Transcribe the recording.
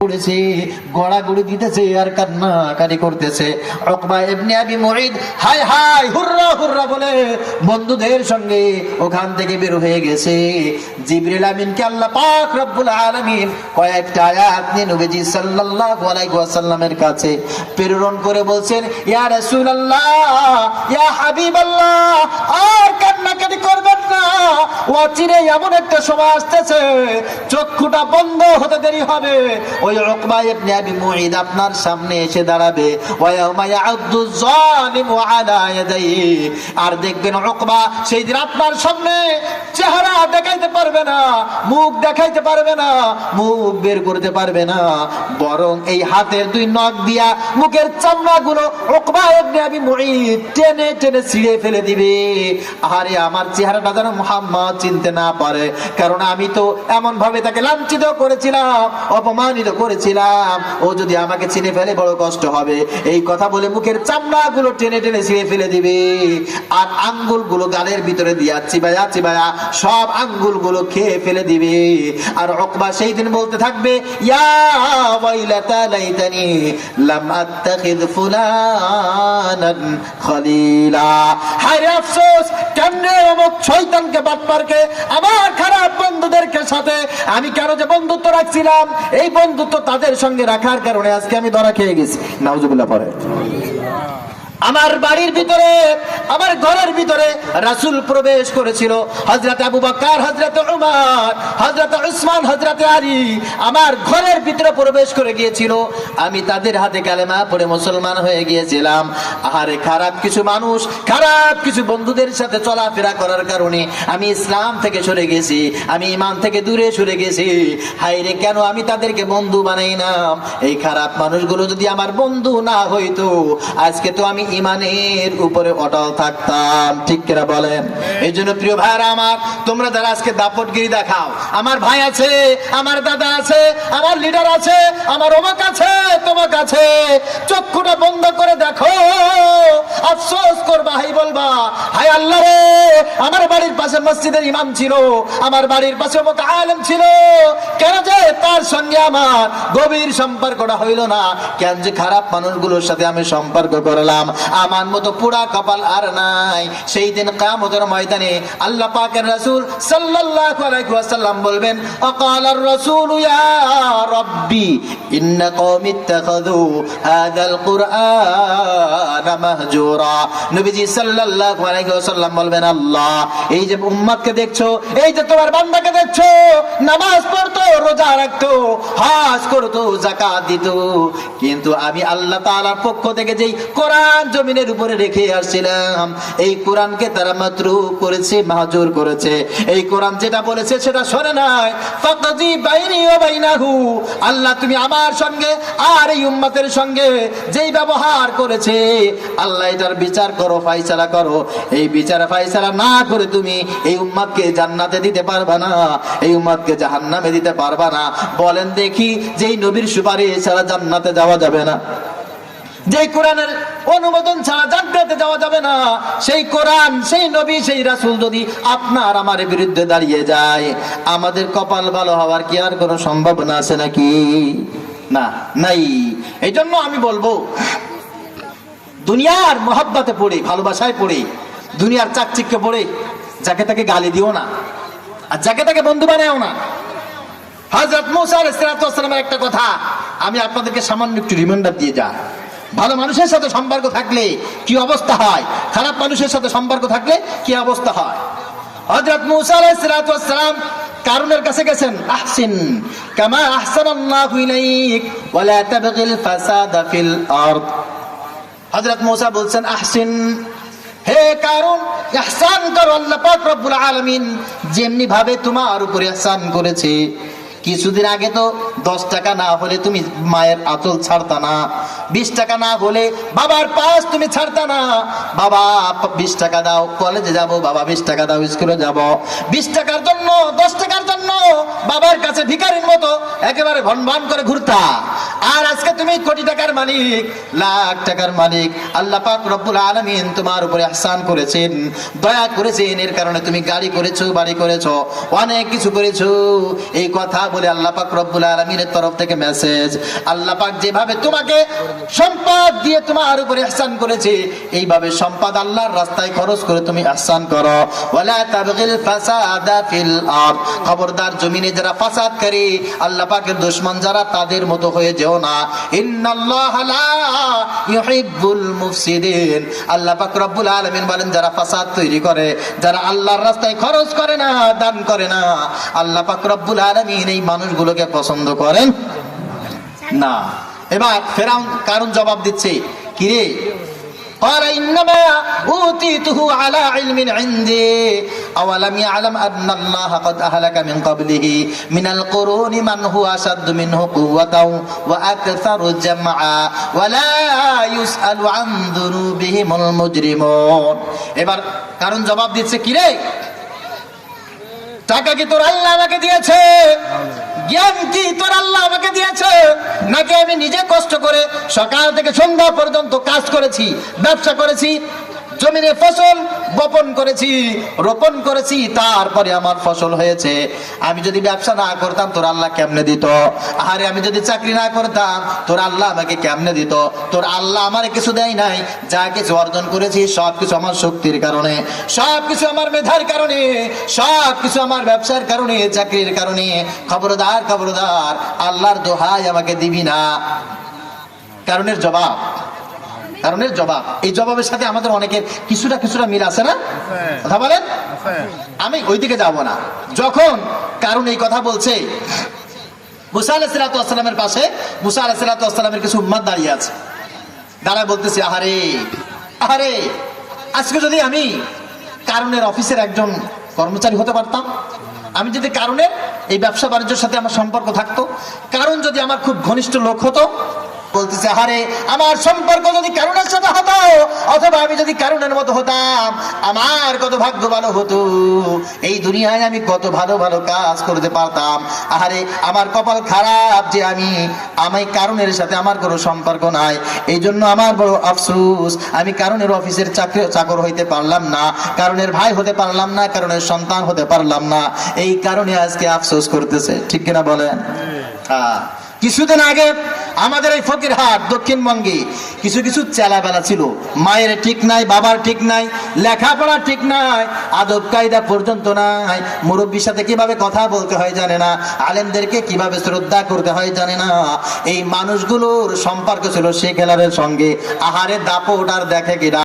পড়েছে, গড়াগড়ি দিতেছে আর কান্নাকারি করতেছে। উকবা ইবনে আবি মুঈদ হায় হায় হুররা হুররা বলে বন্ধুদের সঙ্গে ওখান থেকে বের হয়ে গেছে। জিবরিল আমিনকে আল্লাহ পাক রব্বুল আলামিন কয়েকটা আয়াত নিয়ে নবীজি সাল্লাল্লাহু আলাইহি ওয়াসাল্লামের কাছে প্রেরণ করে বলছেন, ইয়া রাসূলুল্লাহ, ইয়া হাবিবাল্লাহ, আর কান্নাকাটি করবেন না। অচিরে এমন একটা সময় আসতেছে, চক্ষুটা বন্ধ হতে দেরি হবে। ওই উকবা ইবনে আবি মুঈদ আপনার সামনে এসে দাঁড়াবে। ওয়া ইয়াউমা ইয়াউদ্দু যালিমু আলা ইয়াদাইহি, আর দেখবেন উকবা সেই দিন আপনার সামনে চেহারা দেখাইতে পারবে না, মুখ দেখাইতে পারবে না, মুখ বের করতে পারবে না, বরং এই হাতের দুই নখ দিয়া মুখের চামড়াগুলো উকবা ইবনে আবি মুঈদ টেনে টেনে ছিঁড়ে ফেলে দিবে। আরে আমার চেহারাটা যেন মুহাম্মদ চিনতে না পারে, কারণ আমি তো এমন ভাবে তাকে লাঞ্ছিত করেছিলাম, অপমানিত করেছিলাম। ও যদি আমাকে চিনে ফেলে বড় কষ্ট হবে। এই কথা বলে মুখের চামড়াগুলো টেনে টেনে ছিঁড়ে ফেলে দিবে, আর আঙ্গুলগুলো গালের ভিতরে দিয়া চিবায়া চিবায়া সব আঙ্গুলগুলো খেয়ে ফেলে দিবে। আর উকবা সেই দিন বলতে থাকবে, ইয়া ওয়াইলাতা লাইতানি লাম আত্তাখিয ফুলানান খলিলা, হায় রে আফসোস, কেমনে অমুক শয়তানকে বাটপারকে আমার খারাপ বন্ধুদেরকে সাথে আমি কেন যে বন্ধুত্ব রাখছিলাম, এই বন্ধুত্ব তাদের সঙ্গে রাখার কারণে আজকে আমি ধরা খেয়ে গেছি। নাউজুবিল্লাহ পড়ে। আমার বাড়ির ভিতরে, আমার ঘরের ভিতরে রাসূল প্রবেশ করেছিল। হযরত আবু বকর, হযরত উমর, হযরত উসমান, হযরত আলী আমার ঘরের ভিতরে প্রবেশ করে গিয়েছিল। আমি তাদের হাতে কালেমা পড়ে মুসলমান হয়ে গিয়েছিলাম। আরে খারাপ কিছু মানুষ, খারাপ কিছু বন্ধুদের সাথে চলাফেরা করার কারণে আমি ইসলাম থেকে সরে গেছি, আমি ঈমান থেকে দূরে সরে গেছি। হায় রে, কেন আমি তাদেরকে বন্ধু বানাইলাম? এই খারাপ মানুষগুলো যদি আমার বন্ধু না হইতো, আজকে তো আমি ইমানের উপরে অটল থাকতাম। ঠিক কিনা বলেন? এই জন্য প্রিয় ভাইরা আমার, তোমরা যারা আজকে দাপটগিরি দেখাও, আমার ভাই আছে, আমার দাদা আছে, আমার লিডার আছে, আমার অমুক আছে, তোমাক আছে, চক্ষুটা বন্ধ করে দেখো, আফসোস করবা, হাই বলবা, হাই আল্লাহ রে, আমার বাড়ির পাশে মসজিদের ইমাম ছিল, আমার বাড়ির পাশে অমুক আলেম ছিল, কেন যে তার সঙ্গে আমার গভীর সম্পর্কটা হইল না? কেন যে খারাপ মানুষগুলোর সাথে আমি সম্পর্ক করলাম? আমার মতো পুরা কপাল আর নাই। সেই দিন কিয়ামতের ময়দানে আল্লাহ পাকের রাসূল সাল্লাল্লাহু আলাইহি ওয়াসাল্লাম বলবেন, আকালার রাসূল ইয়া রাব্বি ইন্না কওমি ইত্তাখাযু হাযাল কুরআনা মাহজুরা। নবীজি সাল্লাল্লাহু আলাইহি ওয়াসাল্লাম বলবেন, আল্লাহ, এই যে উম্মতকে দেখছো, এই যে তোমার বান্দাকে দেখছো, নামাজ পড়তো, রোজা রাখতো, হজ করতো, যাকাত দিত, কিন্তু আমি আল্লাহ তাআলার পক্ষ থেকে যেই কোরআন জমিনের উপরে রেখে আসছিলাম, এই কোরআনকে তারা মাতরুক করেছে, মাহজুর করেছে। এই কোরআন যেটা বলেছে সেটা শোনে নাই। ফাকজি বাইনি ওয়া বাইনাহু, আল্লাহ তুমি আমার সঙ্গে আর এই উম্মতের সঙ্গে যেই ব্যবহার করেছে, আল্লাহ এটার বিচার করো, ফয়সালা করো। এই বিচার ফয়সালা না করে তুমি এই উম্মতকে জান্নাতে দিতে পারবা না, এই উম্মতকে জাহান্নামে দিতে পারবা না। বলেন দেখি, যেই নবীর সুপারিশ ছাড়া জান্নাতে যাওয়া যাবে না, যে কোরআনের অনুমোদন ছাড়া জান্নাতে যাওয়া যাবে না, সেই কোরআন, সেই নবী, সেই রাসূল যদি আপনার আমার বিরুদ্ধে দাঁড়িয়ে যায়, আমাদের কপাল ভালো হওয়ার কি আর কোনো সম্ভাবনা আছে নাকি? না, নাই। এই জন্য আমি বলবো, দুনিয়ার মহব্বতে পড়ে, ভালোবাসায় পড়ে, দুনিয়ার চাকচিক্যে পড়ে যাকে তাকে গালি দিও না, আর যাকে তাকে বন্ধু বানাও না। হযরত মুসা আলাইহিস সালামের একটা কথা আমি আপনাদেরকে সামান্য একটু রিমাইন্ডার দিয়ে যাই। ভালো মানুষের সাথে সম্পর্ক থাকলে কি অবস্থা হয়, খারাপ মানুষের সাথে সম্পর্ক থাকলে কি অবস্থা হয়। হযরত মুসা আলাইহিস সালাম কারুনের কাছে গেছেন, আহসিন কামা আহসানাল্লাহু ইলাইক ওয়া লা তাবগিল ফাসাদা ফিল আরদ। হযরত মুসা বলছেন, আহসিন, হে কারুন, ইহসান করো, আল্লাহ পাক রব্বুল আলামিন যেমনি ভাবে তোমার উপরে ইহসান করেছে। কিছুদিন আগে তো 10 টাকা না হলে তুমি মায়ের আঁচল ছাড়তা না, 20 টাকা না হলে বাবার পাশ তুমি ছাড়তা না। বাবা 20 টাকা দাও, কলেজে যাব, বাবা 20 টাকা দাও, স্কুলে যাব। 20 টাকার জন্য, 10 টাকার জন্য বাবার কাছে ভিখারির মতো একেবারে ভনভন করে ঘুরতা। আর আজকে তুমি কোটি টাকার মালিক, লাখ টাকার মালিক। আল্লাহ পাক রব্বুল আলামিন তোমার উপরে ইহসান করেছেন, দয়া করেছেন, এর কারণে তুমি গাড়ি করেছো, বাড়ি করেছো, অনেক কিছু করেছো। এই কথা বলে আল্লাহ পাক রব্বুল আলামিনের তরফ থেকে মেসেজ, আল্লাহ পাক যেভাবে তোমাকে সম্পদ দিয়ে তোমার উপরে ইহসান করেছে, এইভাবে সম্পদ আল্লাহর রাস্তায় খরচ করে তুমি ইহসান করো। ওয়ালা তাবগিল ফাসাদা ফিল আরদ, খবরদার জমিনে যারা ফাসাদ করে, আল্লাহ পাকের দুশমন যারা, তাদের মতো হয়ে যেও না। ইন্নাল্লাহা লা ইউহিব্বুল মুফসিদিন, আল্লাহ পাক রব্বুল আলামিন বলেন যারা ফাসাদ তৈরি করে, যারা আল্লাহর রাস্তায় খরচ করে না, দান করে না, আল্লাহ পাক রব্বুল আলামিন এই মানুষগুলোকে পছন্দ করেন না। এবার ফেরাউন কারণ জবাব দিচ্ছে, কিরে قال إنما أوتيته على علم عندي أولم يعلم أن الله قد أهلك من قبله من القرون من هو أشد منه قوة وأكثر جمعا ولا يسأل عن ذنوبهم المجرمون। এবার কারণ জবাব দিচ্ছে, কিরে টাকা কি তোর আল্লাহ আমাকে দিয়েছে? জ্ঞান কি তোর আল্লাহ আমাকে দিয়েছে? নাকি আমি নিজে কষ্ট করে সকাল থেকে সন্ধ্যা পর্যন্ত কাজ করেছি, ব্যবসা করেছি, জমিনে ফসল বপন করেছি, রোপণ করেছি, তারপরে আমার ফসল হয়েছে। আমি যদি ব্যবসা না করতাম তোর আল্লাহ কেমনে দিত? আরে আমি যদি চাকরি না করতাম তোর আল্লাহ আমাকে কেমনে দিত? তোর আল্লাহ আমার কিছু দেয় নাই, যা কিছু অর্জন করেছি সবকিছু আমার শক্তির কারণে, সবকিছু আমার মেধার কারণে, সবকিছু আমার ব্যবসার কারণে, চাকরির কারণে। খবরদার খবরদার, আল্লাহর দোহাই আমাকে দিবি না। কারণের জবাব, কারণের জবাব। এই জবাবের সাথে আমাদের অনেকের কিছুটা কিছুটা মিল আছে না? কথা বলেন। আমি ওইদিকে যাব না। যখন কারণ এই কথা বলছে, মুসা আলাইহিস সালাতু ওয়াস সালামের পাশে মুসা আলাইহিস সালাতু ওয়াস সালামের কিছু উম্মত দাঁড়িয়ে আছে, দাঁড়ায় বলতেছে, আহারে আহারে, আজকে যদি আমি কারণের অফিসের একজন কর্মচারী হতে পারতাম, আমি যদি কারণের এই ব্যবসা বাণিজ্যের সাথে আমার সম্পর্ক থাকতো, কারণ যদি আমার খুব ঘনিষ্ঠ লোক হতো। বলতেছে, আহারে আমার সম্পর্ক যদি কারণের সাথে হতো, অথবা আমি যদি কারণের মতো হতাম, আমার কত ভাগ্য ভালো হতো, এই দুনিয়ায় আমি কত ভালো ভালো কাজ করতে পারতাম। আহারে আমার কপাল খারাপ যে আমি কারণের সাথে আমার কোনো সম্পর্ক নাই, এই জন্য আমার বড় আফসোস, আমি কারণের অফিসের চাকর হইতে পারলাম না, কারণের ভাই হতে পারলাম না, কারণের সন্তান হতে পারলাম না, এই কারণে আজকে আফসোস করতেছে। ঠিক কিনা বলেন? কিছুদিন আগে আমাদের এই ফকিরহাট দক্ষিণবঙ্গে কিছু কিছু চেলাবেলা ছিল, মায়ের ঠিক নাই, বাবার ঠিক নাই, লেখাপড়া ঠিক নাই, আদব কায়দা পর্যন্ত নাই, মুরব্বীর সাথে কিভাবে কথা বলতে হয় জানে না, আলেমদেরকে কিভাবে শ্রদ্ধা করতে হয় জানে না। এই মানুষগুলোর সম্পর্ক ছিল শেখ হেলালের সঙ্গে। আহারে দাপট আর দেখে কিনা।